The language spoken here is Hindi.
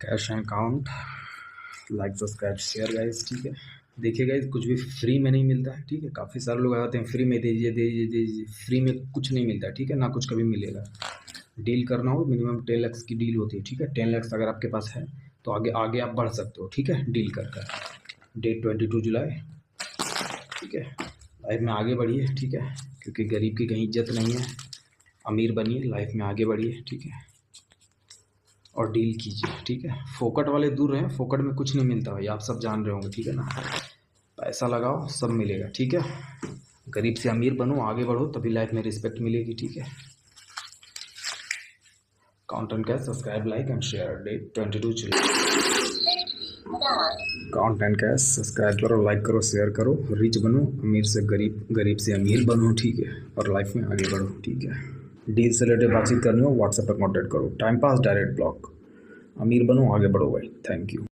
Cash and count, like subscribe share guys, ठीक है। देखिए गाइस, कुछ भी फ्री में नहीं मिलता है, ठीक है। काफ़ी सारे लोग आते हैं फ्री में दीजिए दीजिए दीजिए, फ्री में कुछ नहीं मिलता है, ठीक है ना, कुछ कभी मिलेगा। डील करना हो मिनिमम 10 लाख की डील होती है, ठीक है। 10 लाख अगर आपके पास है तो आगे आगे आप बढ़ सकते हो, ठीक है, डील कर कर। डेट 22 जुलाई, ठीक है। लाइफ में आगे बढ़िए, ठीक है, क्योंकि गरीब की कहीं इज्जत नहीं है। अमीर बनिए, लाइफ में आगे बढ़िए, ठीक है, और डील कीजिए, ठीक है। फोकट वाले दूर रहें, फोकट में कुछ नहीं मिलता भाई, आप सब जान रहे होंगे, ठीक है ना। पैसा लगाओ, सब मिलेगा, ठीक है। गरीब से अमीर बनो, आगे बढ़ो, तभी लाइफ में रिस्पेक्ट मिलेगी, ठीक है। Count and cash, subscribe, like and share. Date 22 जुलाई। काउंट एंड कैश, सब्सक्राइब करो, लाइक करो, शेयर करो, रिच बनो, अमीर से गरीब, गरीब से अमीर बनो, ठीक है, और लाइफ में आगे बढ़ो, ठीक है। डील से रिलेटेड बातचीत करनी हो व्हाट्सएप पर कॉन्टैक्ट करो। Time pass direct block. अमीर बनो, आगे बढ़ो भाई। Thank you.